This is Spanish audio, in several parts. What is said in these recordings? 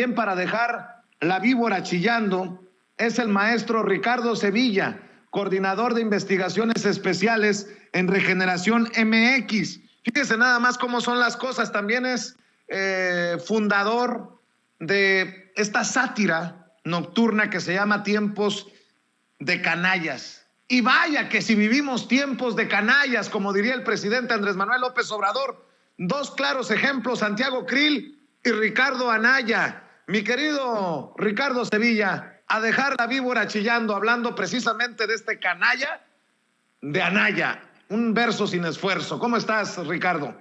también para dejar la víbora chillando, es el maestro Ricardo Sevilla, coordinador de investigaciones especiales en Regeneración MX. Fíjese nada más cómo son las cosas. También es fundador de esta sátira nocturna que se llama Tiempos de Canallas. Y vaya que si vivimos tiempos de canallas, como diría el presidente Andrés Manuel López Obrador, dos claros ejemplos, Santiago Krill y Ricardo Anaya. Mi querido Ricardo Sevilla, a dejar la víbora chillando, hablando precisamente de este canalla de Anaya, un verso sin esfuerzo. ¿Cómo estás, Ricardo?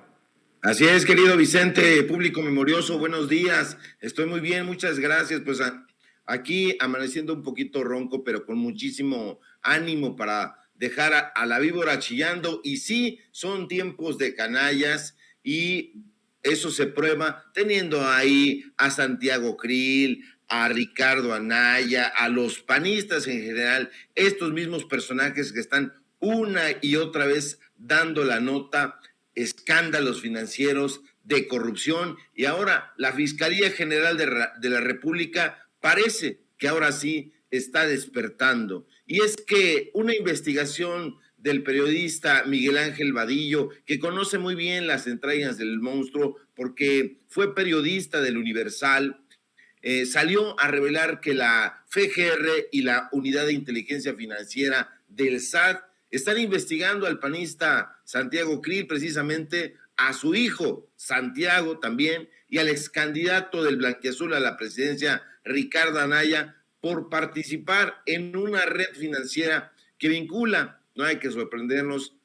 Así es, querido Vicente, público memorioso, buenos días. Estoy muy bien, muchas gracias. Pues aquí amaneciendo un poquito ronco, pero con muchísimo ánimo para dejar a la víbora chillando. Y sí, son tiempos de canallas y eso se prueba teniendo ahí a Santiago Krill, a Ricardo Anaya, a los panistas en general, estos mismos personajes que están una y otra vez dando la nota, escándalos financieros, de corrupción, y ahora la Fiscalía General de la República parece que ahora sí está despertando. Y es que una investigación del periodista Miguel Ángel Vadillo, que conoce muy bien las entrañas del monstruo porque fue periodista del Universal, salió a revelar que la FGR y la Unidad de Inteligencia Financiera del SAT están investigando al panista Santiago Krill, precisamente a su hijo Santiago también, y al ex candidato del blanquiazul a la presidencia, Ricardo Anaya, por participar en una red financiera que vincula, no hay que sorprendernos,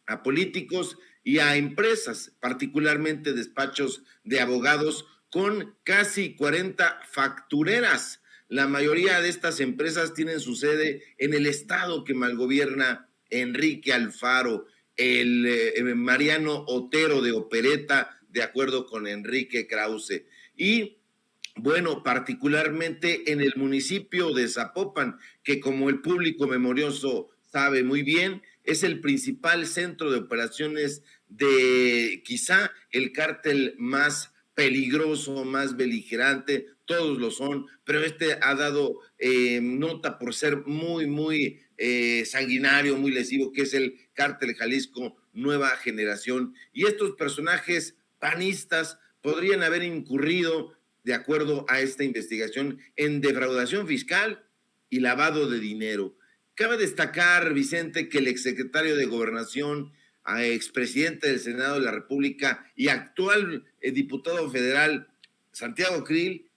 a políticos y a empresas, particularmente despachos de abogados, con casi 40 factureras. La mayoría de estas empresas tienen su sede en el estado que malgobierna Enrique Alfaro, el Mariano Otero de Opereta, de acuerdo con Enrique Krause. Y bueno, particularmente en el municipio de Zapopan, que como el público memorioso sabe muy bien, es el principal centro de operaciones de quizá el cártel más peligroso, más beligerante, todos lo son, pero este ha dado nota por ser muy sanguinario, muy lesivo, que es el cártel Jalisco Nueva Generación. Y estos personajes panistas podrían haber incurrido, de acuerdo a esta investigación, en defraudación fiscal y lavado de dinero. Cabe destacar, Vicente, que el exsecretario de Gobernación, expresidente del Senado de la República y actual diputado federal, Santiago Krill,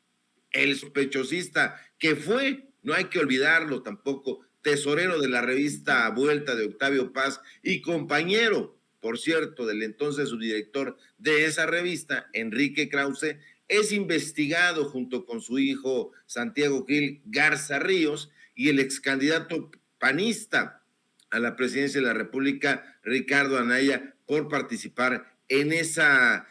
el sospechosista que fue, no hay que olvidarlo tampoco, tesorero de la revista Vuelta de Octavio Paz y compañero, por cierto, del entonces subdirector de esa revista, Enrique Krause, es investigado junto con su hijo Santiago Krill Garza Ríos y el ex candidato panista a la presidencia de la República, Ricardo Anaya, por participar en esa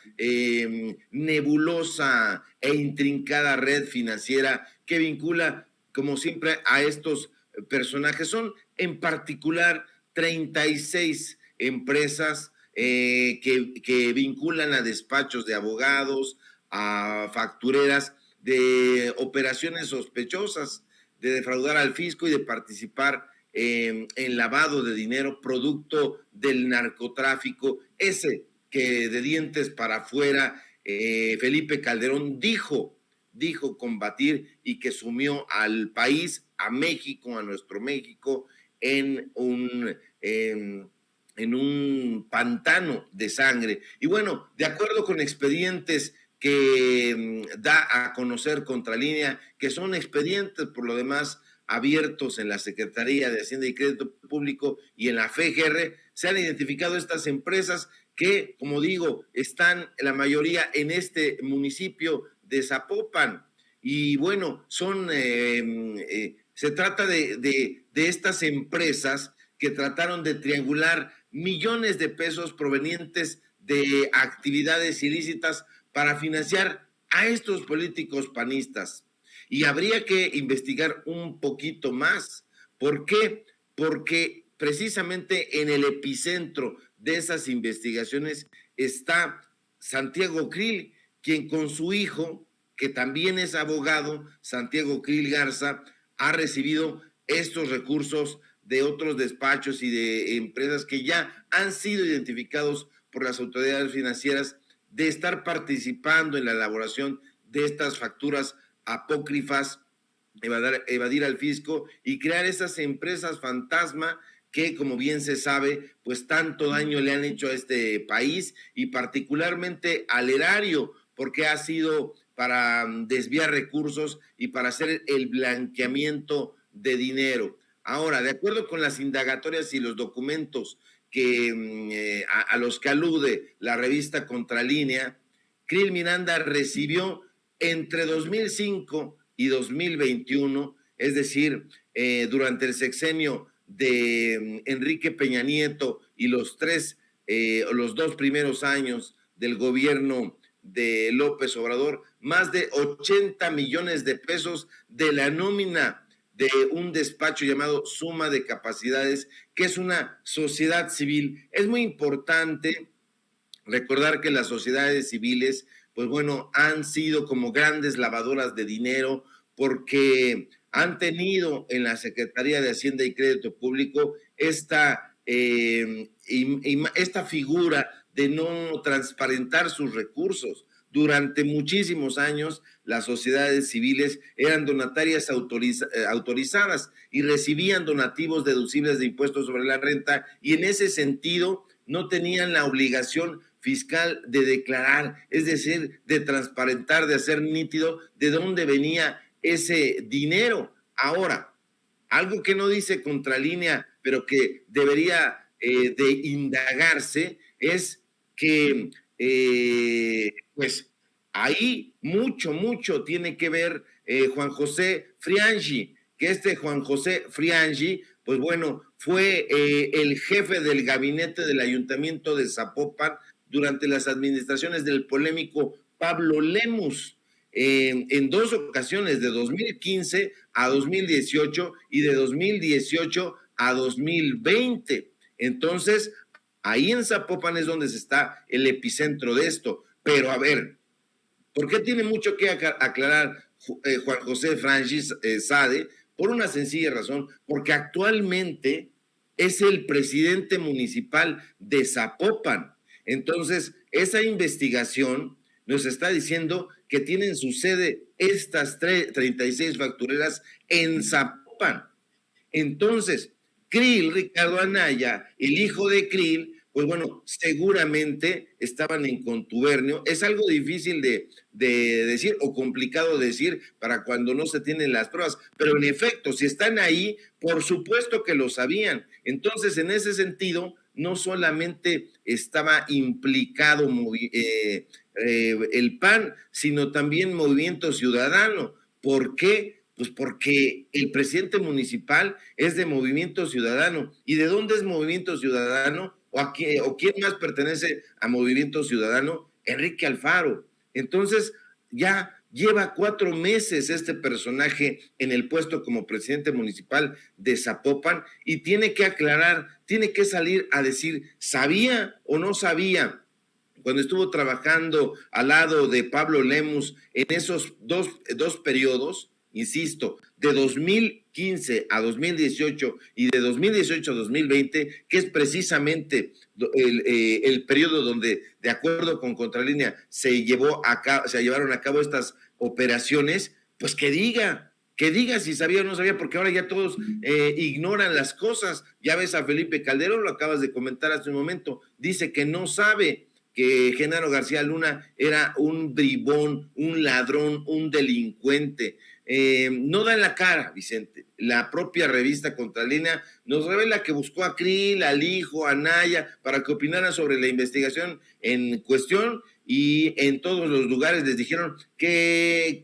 nebulosa e intrincada red financiera que vincula, como siempre, a estos personajes. Son en particular 36 empresas que vinculan a despachos de abogados, a factureras, de operaciones sospechosas, de defraudar al fisco y de participar en lavado de dinero producto del narcotráfico, ese que de dientes para afuera Felipe Calderón dijo combatir y que sumió al país, a México, a nuestro México, en un pantano de sangre. Y bueno, de acuerdo con expedientes que da a conocer Contralínea, que son expedientes por lo demás abiertos en la Secretaría de Hacienda y Crédito Público y en la FGR, se han identificado estas empresas que, como digo, están la mayoría en este municipio de Zapopan. Y bueno, se trata de estas empresas que trataron de triangular millones de pesos provenientes de actividades ilícitas para financiar a estos políticos panistas. Y habría que investigar un poquito más. ¿Por qué? Porque precisamente en el epicentro de esas investigaciones está Santiago Krill, quien con su hijo, que también es abogado, Santiago Krill Garza, ha recibido estos recursos de otros despachos y de empresas que ya han sido identificados por las autoridades financieras de estar participando en la elaboración de estas facturas apócrifas, evadir al fisco y crear esas empresas fantasma que, como bien se sabe, pues tanto daño le han hecho a este país y particularmente al erario, porque ha sido para desviar recursos y para hacer el blanqueamiento de dinero. Ahora, de acuerdo con las indagatorias y los documentos que a los que alude la revista Contralínea, Krill Miranda recibió entre 2005 y 2021, es decir, durante el sexenio de Enrique Peña Nieto y los dos primeros años del gobierno de López Obrador, más de 80 millones de pesos de la nómina de un despacho llamado Suma de Capacidades, que es una sociedad civil. Es muy importante recordar que las sociedades civiles, pues bueno, han sido como grandes lavadoras de dinero porque han tenido en la Secretaría de Hacienda y Crédito Público esta figura de no transparentar sus recursos. Durante muchísimos años, las sociedades civiles eran donatarias autorizadas y recibían donativos deducibles de impuestos sobre la renta y en ese sentido no tenían la obligación fiscal de declarar, es decir, de transparentar, de hacer nítido de dónde venía ese dinero. Ahora, algo que no dice Contralínea, pero que debería de indagarse, es que pues ahí mucho tiene que ver Juan José Friangi, que Juan José Friangi, pues bueno, fue el jefe del gabinete del Ayuntamiento de Zapopan durante las administraciones del polémico Pablo Lemus, en dos ocasiones, de 2015 a 2018 y de 2018 a 2020. Entonces, ahí en Zapopan es donde está el epicentro de esto. Pero a ver, ¿por qué tiene mucho que aclarar Juan José Friangi Sade? Por una sencilla razón, porque actualmente es el presidente municipal de Zapopan. Entonces, esa investigación nos está diciendo que tienen su sede estas 36 factureras en Zapopan. Entonces, Krill, Ricardo Anaya, el hijo de Krill, pues bueno, seguramente estaban en contubernio. Es algo difícil de decir o complicado de decir para cuando no se tienen las pruebas, pero en efecto, si están ahí, por supuesto que lo sabían. Entonces, en ese sentido, no solamente estaba implicado el PAN, sino también Movimiento Ciudadano. ¿Por qué? Pues porque el presidente municipal es de Movimiento Ciudadano. ¿Y de dónde es Movimiento Ciudadano? ¿O quién más pertenece a Movimiento Ciudadano? Enrique Alfaro. Entonces, ya lleva 4 meses este personaje en el puesto como presidente municipal de Zapopan y tiene que aclarar, tiene que salir a decir, ¿sabía o no sabía? Cuando estuvo trabajando al lado de Pablo Lemus en esos dos periodos, insisto, de 2015 a 2018 y de 2018 a 2020, que es precisamente el periodo donde, de acuerdo con Contralínea, se llevaron a cabo estas operaciones, pues que diga si sabía o no sabía, porque ahora ya todos ignoran las cosas. Ya ves a Felipe Calderón, lo acabas de comentar hace un momento, dice que no sabe que Genaro García Luna era un bribón, un ladrón, un delincuente. No da en la cara, Vicente. La propia revista Contralínea nos revela que buscó a Krill, al hijo, a Anaya, para que opinaran sobre la investigación en cuestión y en todos los lugares les dijeron que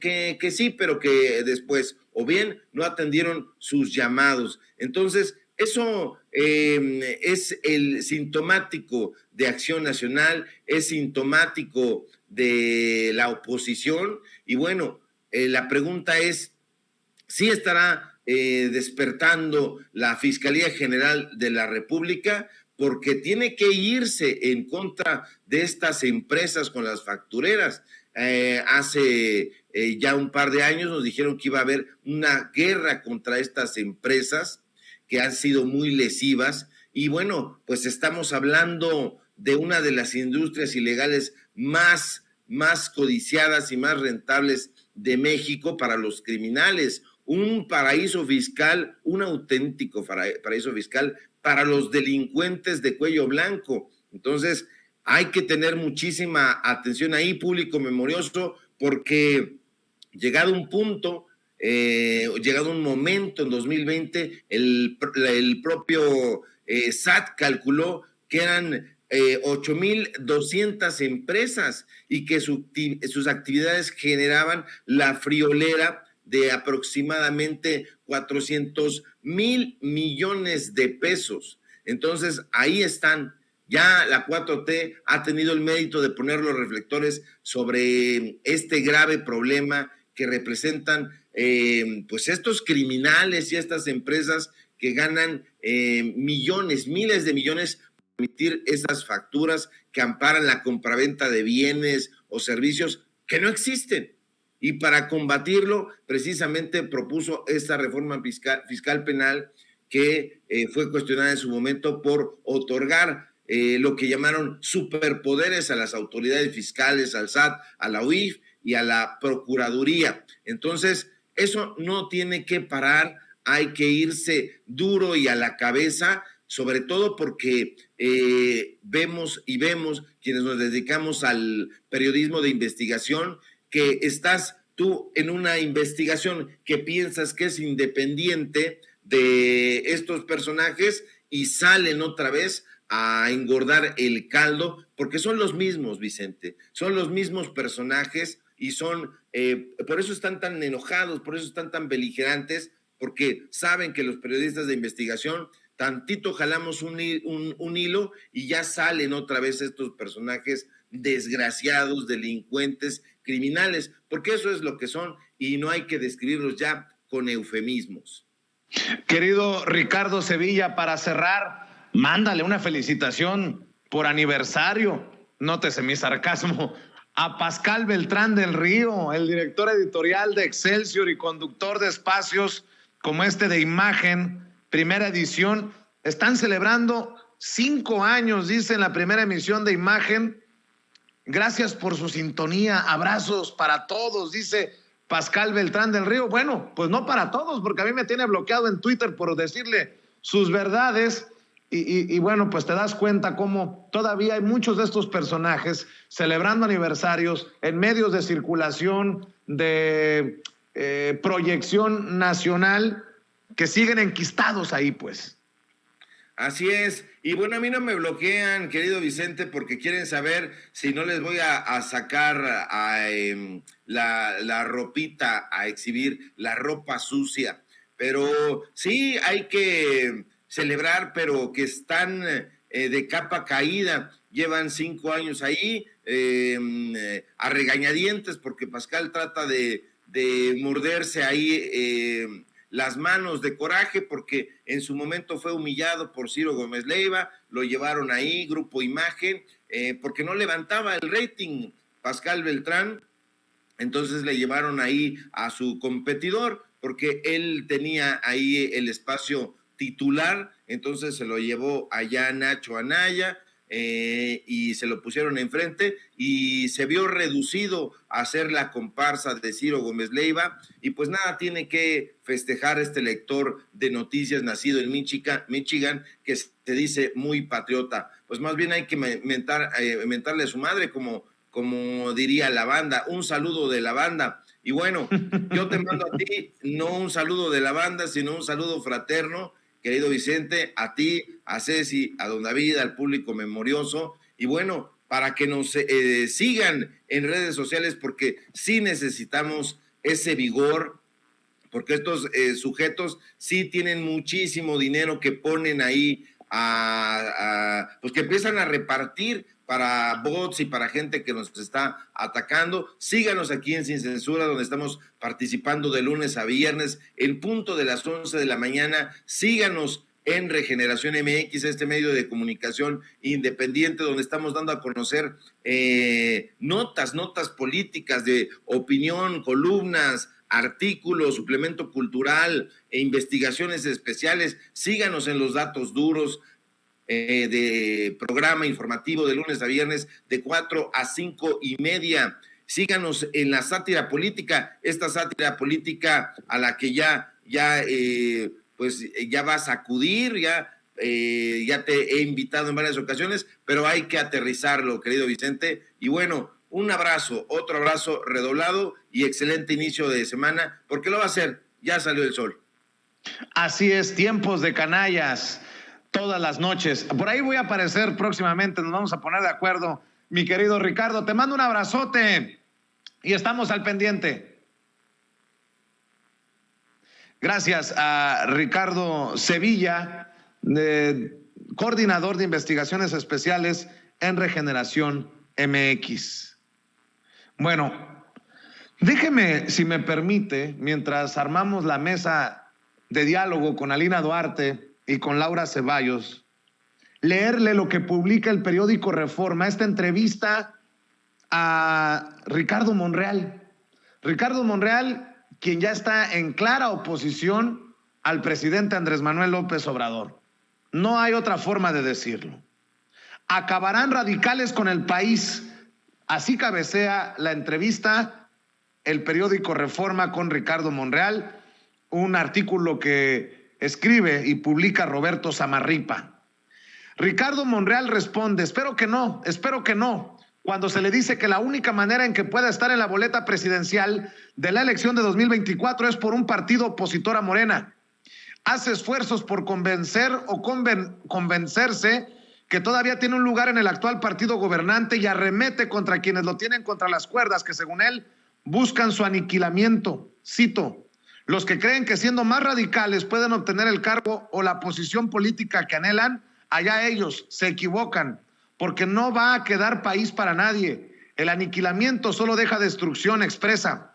sí, pero que después o bien no atendieron sus llamados. Entonces, eso es el sintomático de Acción Nacional, es sintomático de la oposición y bueno, la pregunta es, ¿sí estará despertando la Fiscalía General de la República? Porque tiene que irse en contra de estas empresas con las factureras. Hace ya un par de años, nos dijeron que iba a haber una guerra contra estas empresas que han sido muy lesivas. Y bueno, pues estamos hablando de una de las industrias ilegales más codiciadas y más rentables de México para los criminales. Un paraíso fiscal, un auténtico paraíso fiscal para los delincuentes de cuello blanco. Entonces, hay que tener muchísima atención ahí, público memorioso, porque llegado un punto, llegado un momento en 2020, el propio SAT calculó que eran 8,200 empresas y que sus actividades generaban la friolera de aproximadamente 400,000 millones de pesos. Entonces, ahí están. Ya la 4T ha tenido el mérito de poner los reflectores sobre este grave problema que representan pues estos criminales y estas empresas que ganan millones, miles de millones para emitir esas facturas que amparan la compraventa de bienes o servicios que no existen. Y para combatirlo, precisamente propuso esta reforma fiscal penal que fue cuestionada en su momento por otorgar lo que llamaron superpoderes a las autoridades fiscales, al SAT, a la UIF y a la Procuraduría. Entonces, eso no tiene que parar, hay que irse duro y a la cabeza, sobre todo porque vemos quienes nos dedicamos al periodismo de investigación, que estás tú en una investigación que piensas que es independiente de estos personajes y salen otra vez a engordar el caldo, porque son los mismos, Vicente, son los mismos personajes y son, por eso están tan enojados, por eso están tan beligerantes, porque saben que los periodistas de investigación tantito jalamos un hilo y ya salen otra vez estos personajes desgraciados, delincuentes, criminales, porque eso es lo que son y no hay que describirlos ya con eufemismos. Querido Ricardo Sevilla, para cerrar, mándale una felicitación por aniversario, nótese mi sarcasmo, a Pascal Beltrán del Río, el director editorial de Excelsior y conductor de espacios como este de Imagen, primera edición. Están celebrando 5 años, dice, en la primera emisión de Imagen. Gracias por su sintonía, abrazos para todos, dice Pascal Beltrán del Río. Bueno, pues no para todos, porque a mí me tiene bloqueado en Twitter por decirle sus verdades. Y bueno, pues te das cuenta cómo todavía hay muchos de estos personajes celebrando aniversarios en medios de circulación, de proyección nacional, que siguen enquistados ahí, pues. Así es. Y bueno, a mí no me bloquean, querido Vicente, porque quieren saber si no les voy a sacar la ropita, a exhibir la ropa sucia. Pero sí, hay que celebrar, pero que están de capa caída. Llevan 5 años ahí a regañadientes, porque Pascal trata de morderse ahí las manos de coraje, porque en su momento fue humillado por Ciro Gómez Leiva, lo llevaron ahí, Grupo Imagen, porque no levantaba el rating Pascal Beltrán. Entonces le llevaron ahí a su competidor, porque él tenía ahí el espacio titular, entonces se lo llevó allá Nacho Anaya, y se lo pusieron enfrente y se vio reducido a ser la comparsa de Ciro Gómez Leiva. Y pues nada, tiene que festejar este lector de noticias nacido en Michigan, que se dice muy patriota. Pues más bien hay que mentarle a su madre, como diría la banda. Un saludo de la banda. Y bueno, yo te mando a ti no un saludo de la banda, sino un saludo fraterno, querido Vicente, a ti, a Ceci, a don David, al público memorioso. Y bueno, para que nos sigan en redes sociales, porque sí necesitamos ese vigor, porque estos sujetos sí tienen muchísimo dinero que ponen ahí, pues que empiezan a repartir para bots y para gente que nos está atacando. Síganos aquí en Sin Censura, donde estamos participando de lunes a viernes, en punto de las 11 de la mañana. Síganos en Regeneración MX, este medio de comunicación independiente donde estamos dando a conocer notas políticas de opinión, columnas, artículos, suplemento cultural e investigaciones especiales. Síganos en los datos duros de programa informativo de lunes a viernes de 4 a 5:30. Síganos en la sátira política, esta sátira política a la que ya vas a acudir, ya te he invitado en varias ocasiones, pero hay que aterrizarlo, querido Vicente. Y bueno, un abrazo, otro abrazo redoblado y excelente inicio de semana, porque lo va a hacer, ya salió el sol. Así es, tiempos de canallas, todas las noches. Por ahí voy a aparecer próximamente, nos vamos a poner de acuerdo, mi querido Ricardo. Te mando un abrazote y estamos al pendiente. Gracias a Ricardo Sevilla, coordinador de investigaciones especiales en Regeneración MX. Bueno, déjeme, si me permite, mientras armamos la mesa de diálogo con Alina Duarte y con Laura Ceballos, leerle lo que publica el periódico Reforma, esta entrevista a Ricardo Monreal. Ricardo Monreal, quien ya está en clara oposición al presidente Andrés Manuel López Obrador. No hay otra forma de decirlo. Acabarán radicales con el país. Así cabecea la entrevista el periódico Reforma con Ricardo Monreal, un artículo que escribe y publica Roberto Samarripa. Ricardo Monreal responde: espero que no, cuando se le dice que la única manera en que pueda estar en la boleta presidencial de la elección de 2024 es por un partido opositor a Morena. Hace esfuerzos por convencer o convencerse que todavía tiene un lugar en el actual partido gobernante y arremete contra quienes lo tienen contra las cuerdas, que según él buscan su aniquilamiento. Cito: los que creen que siendo más radicales pueden obtener el cargo o la posición política que anhelan, allá ellos, se equivocan, porque no va a quedar país para nadie. El aniquilamiento solo deja destrucción expresa.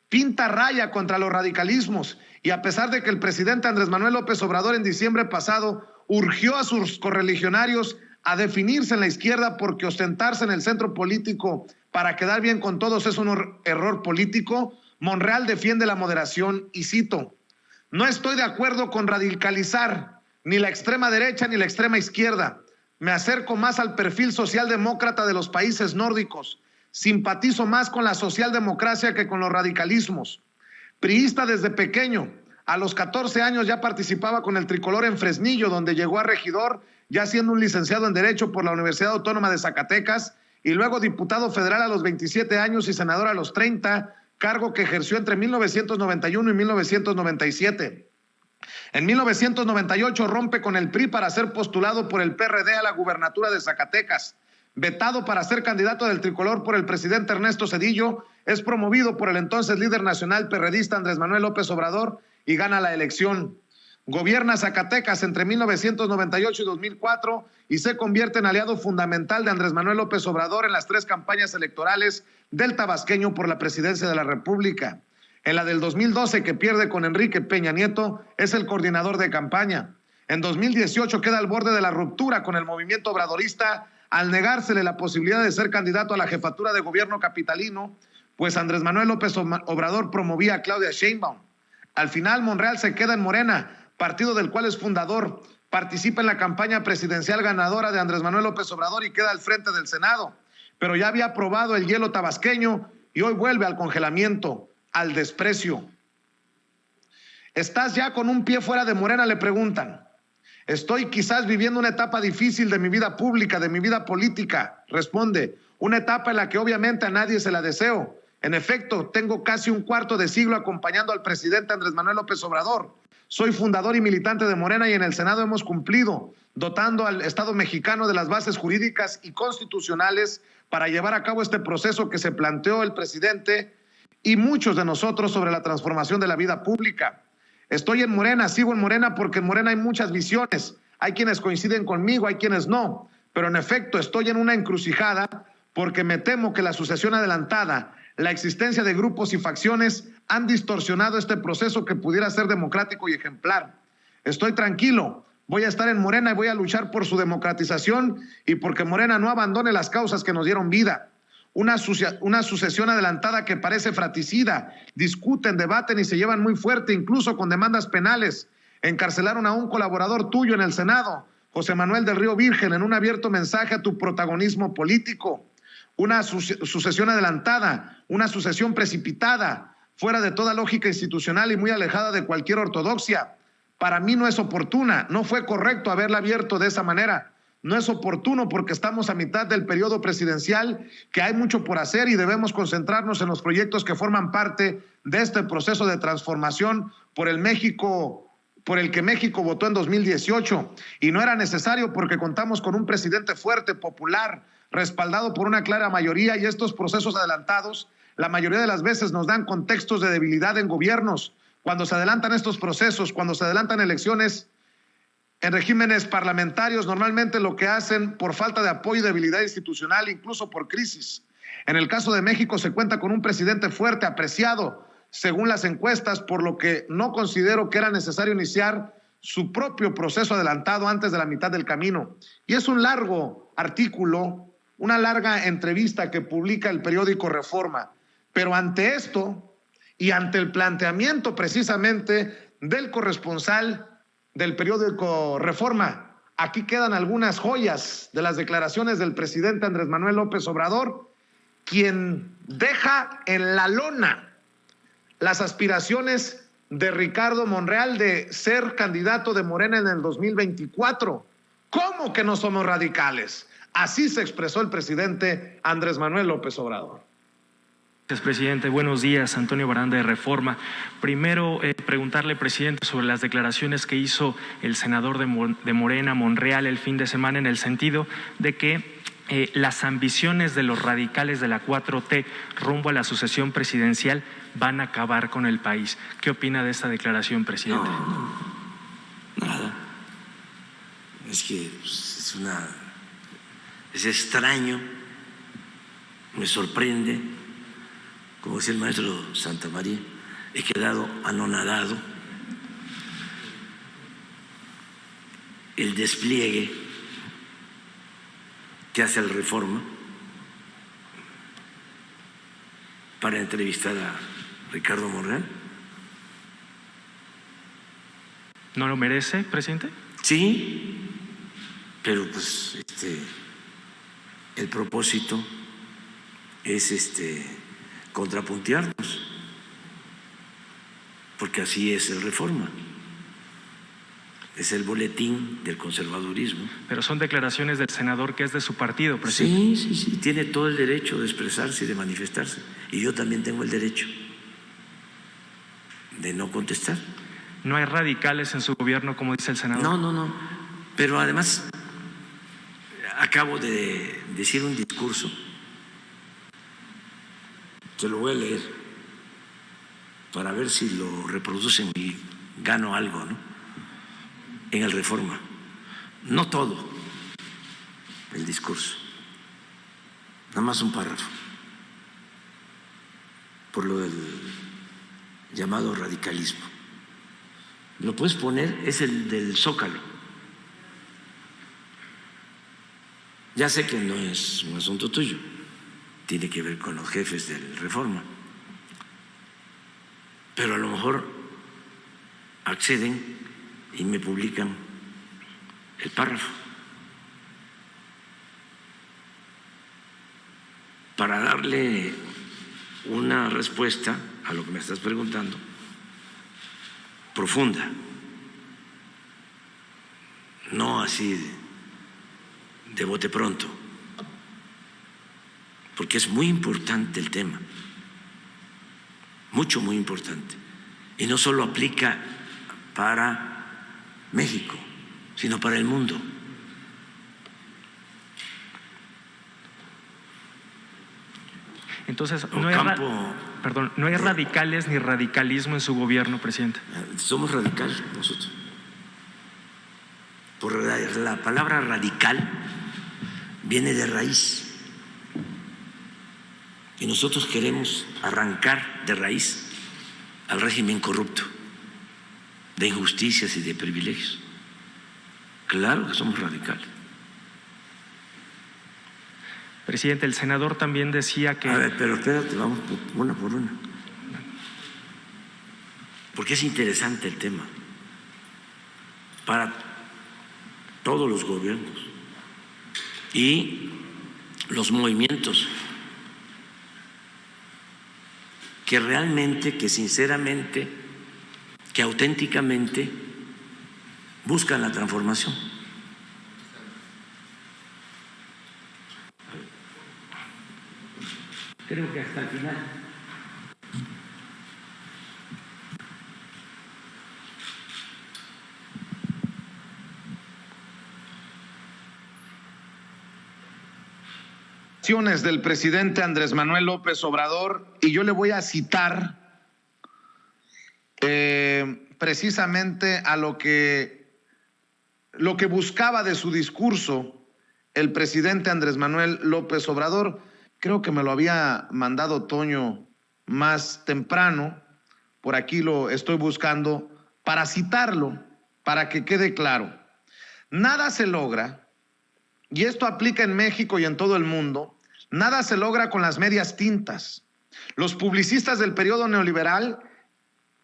Pinta raya contra los radicalismos, y a pesar de que el presidente Andrés Manuel López Obrador en diciembre pasado urgió a sus correligionarios a definirse en la izquierda porque ostentarse en el centro político para quedar bien con todos es un error político, Monreal defiende la moderación y cito: no estoy de acuerdo con radicalizar ni la extrema derecha ni la extrema izquierda. Me acerco más al perfil socialdemócrata de los países nórdicos. Simpatizo más con la socialdemocracia que con los radicalismos. Priista desde pequeño. A los 14 años ya participaba con el tricolor en Fresnillo, donde llegó a regidor, ya siendo un licenciado en Derecho por la Universidad Autónoma de Zacatecas, y luego diputado federal a los 27 años y senador a los 30, cargo que ejerció entre 1991 y 1997. En 1998 rompe con el PRI para ser postulado por el PRD a la gubernatura de Zacatecas. Vetado para ser candidato del tricolor por el presidente Ernesto Zedillo, es promovido por el entonces líder nacional perredista Andrés Manuel López Obrador y gana la elección. Gobierna Zacatecas entre 1998 y 2004 y se convierte en aliado fundamental de Andrés Manuel López Obrador en las 3 campañas electorales del tabasqueño por la presidencia de la República. En la del 2012, que pierde con Enrique Peña Nieto, es el coordinador de campaña. En 2018 queda al borde de la ruptura con el movimiento obradorista al negársele la posibilidad de ser candidato a la jefatura de gobierno capitalino, pues Andrés Manuel López Obrador promovía a Claudia Sheinbaum. Al final, Monreal se queda en Morena, partido del cual es fundador, participa en la campaña presidencial ganadora de Andrés Manuel López Obrador y queda al frente del Senado, pero ya había aprobado el hielo tabasqueño y hoy vuelve al congelamiento, al desprecio. ¿Estás ya con un pie fuera de Morena?, le preguntan. Estoy quizás viviendo una etapa difícil de mi vida pública, de mi vida política, responde. Una etapa en la que obviamente a nadie se la deseo. En efecto, tengo casi un cuarto de siglo acompañando al presidente Andrés Manuel López Obrador. Soy fundador y militante de Morena y en el Senado hemos cumplido, dotando al Estado mexicano de las bases jurídicas y constitucionales para llevar a cabo este proceso que se planteó el presidente y muchos de nosotros sobre la transformación de la vida pública. Estoy en Morena, sigo en Morena porque en Morena hay muchas visiones. Hay quienes coinciden conmigo, hay quienes no. Pero en efecto estoy en una encrucijada porque me temo que la sucesión adelantada, la existencia de grupos y facciones han distorsionado este proceso que pudiera ser democrático y ejemplar. Estoy tranquilo Voy a estar en Morena y voy a luchar por su democratización y porque Morena no abandone las causas que nos dieron vida. Una sucesión adelantada que parece fratricida, discuten, debaten y se llevan muy fuerte, incluso con demandas penales. Encarcelaron a un colaborador tuyo en el Senado, José Manuel del Río Virgen, en un abierto mensaje a tu protagonismo político. Una sucesión adelantada, una sucesión precipitada, fuera de toda lógica institucional y muy alejada de cualquier ortodoxia. Para mí no es oportuna, no fue correcto haberla abierto de esa manera. No es oportuno porque estamos a mitad del periodo presidencial, que hay mucho por hacer y debemos concentrarnos en los proyectos que forman parte de este proceso de transformación por el que México votó en 2018. Y no era necesario porque contamos con un presidente fuerte, popular, respaldado por una clara mayoría, y estos procesos adelantados la mayoría de las veces nos dan contextos de debilidad en gobiernos. Cuando se adelantan estos procesos, cuando se adelantan elecciones en regímenes parlamentarios, normalmente lo que hacen por falta de apoyo y debilidad institucional, incluso por crisis. En el caso de México se cuenta con un presidente fuerte, apreciado según las encuestas, por lo que no considero que era necesario iniciar su propio proceso adelantado antes de la mitad del camino. Y es un largo artículo, una larga entrevista que publica el periódico Reforma. Pero ante esto y ante el planteamiento precisamente del corresponsal del periódico Reforma, aquí quedan algunas joyas de las declaraciones del presidente Andrés Manuel López Obrador, quien deja en la lona las aspiraciones de Ricardo Monreal de ser candidato de Morena en el 2024. ¿Cómo que no somos radicales? Así se expresó el presidente Andrés Manuel López Obrador. Gracias, presidente. Buenos días, Antonio Baranda de Reforma. Primero, preguntarle, presidente, sobre las declaraciones que hizo el senador de Morena, Monreal, el fin de semana, en el sentido de que las ambiciones de los radicales de la 4T rumbo a la sucesión presidencial van a acabar con el país. ¿Qué opina de esta declaración, presidente? No, nada. Es que pues, es extraño, me sorprende. Como decía el maestro Santamaría, he quedado anonadado. El despliegue que hace el Reforma para entrevistar a Ricardo Monreal. ¿No lo merece, presidente? Sí, pero pues el propósito es contrapuntearnos, porque así es el Reforma, es el boletín del conservadurismo. Pero son declaraciones del senador que es de su partido, presidente. Sí, tiene todo el derecho de expresarse y de manifestarse, y yo también tengo el derecho de no contestar. ¿No hay radicales en su gobierno, como dice el senador? No, pero además acabo de decir un discurso, te lo voy a leer para ver si lo reproducen y gano algo, ¿no? En el Reforma. No todo el discurso, nada más un párrafo, por lo del llamado radicalismo. Lo puedes poner, es el del Zócalo. Ya sé que no es un asunto tuyo, tiene que ver con los jefes del Reforma, pero a lo mejor acceden y me publican el párrafo para darle una respuesta a lo que me estás preguntando, profunda, no así de bote pronto, porque es muy importante el tema, muy importante, y no solo aplica para México, sino para el mundo. Entonces, no hay radicales ni radicalismo en su gobierno, presidente. Somos radicales nosotros. Por la palabra radical viene de raíz. Y nosotros queremos arrancar de raíz al régimen corrupto, de injusticias y de privilegios. Claro que somos radicales. Presidente, el senador también decía que... A ver, pero espérate, vamos una por una. Porque es interesante el tema para todos los gobiernos y los movimientos que realmente, que sinceramente, que auténticamente buscan la transformación. Creo que hasta el final. Del presidente Andrés Manuel López Obrador, y yo le voy a citar precisamente a lo que buscaba de su discurso el presidente Andrés Manuel López Obrador. Creo que me lo había mandado Toño más temprano, por aquí lo estoy buscando para citarlo, para que quede claro. Nada se logra, y esto aplica en México y en todo el mundo, nada se logra con las medias tintas. Los publicistas del periodo neoliberal,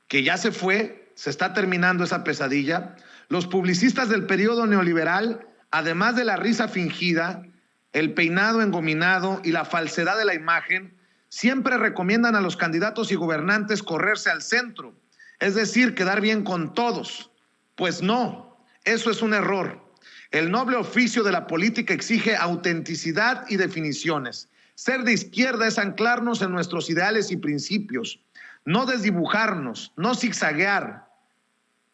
que ya se fue, se está terminando esa pesadilla, los publicistas del periodo neoliberal, además de la risa fingida, el peinado engominado y la falsedad de la imagen, siempre recomiendan a los candidatos y gobernantes correrse al centro, es decir, quedar bien con todos. Pues no, eso es un error. El noble oficio de la política exige autenticidad y definiciones. Ser de izquierda es anclarnos en nuestros ideales y principios, no desdibujarnos, no zigzaguear.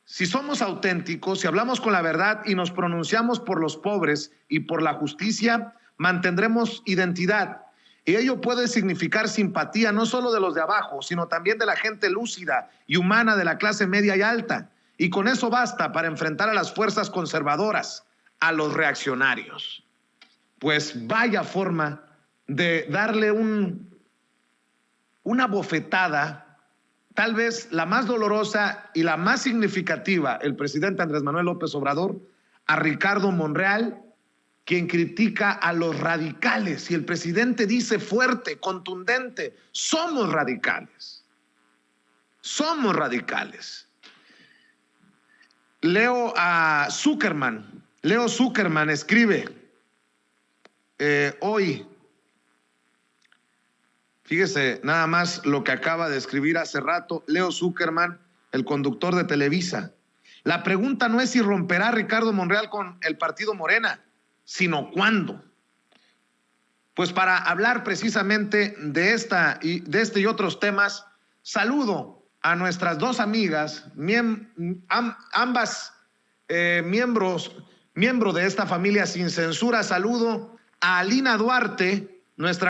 Si somos auténticos, si hablamos con la verdad y nos pronunciamos por los pobres y por la justicia, mantendremos identidad. Y ello puede significar simpatía no solo de los de abajo, sino también de la gente lúcida y humana de la clase media y alta. Y con eso basta para enfrentar a las fuerzas conservadoras, a los reaccionarios. Pues vaya forma de darle una bofetada, tal vez la más dolorosa y la más significativa, el presidente Andrés Manuel López Obrador, a Ricardo Monreal, quien critica a los radicales. Y el presidente dice fuerte, contundente, somos radicales. Somos radicales. Leo Zuckerman escribe hoy, fíjese nada más lo que acaba de escribir hace rato Leo Zuckerman, el conductor de Televisa. La pregunta no es si romperá Ricardo Monreal con el partido Morena, sino cuándo. Pues para hablar precisamente de este y otros temas, saludo a nuestras dos amigas, ambas miembro de esta familia sin censura. Saludo a Alina Duarte, nuestra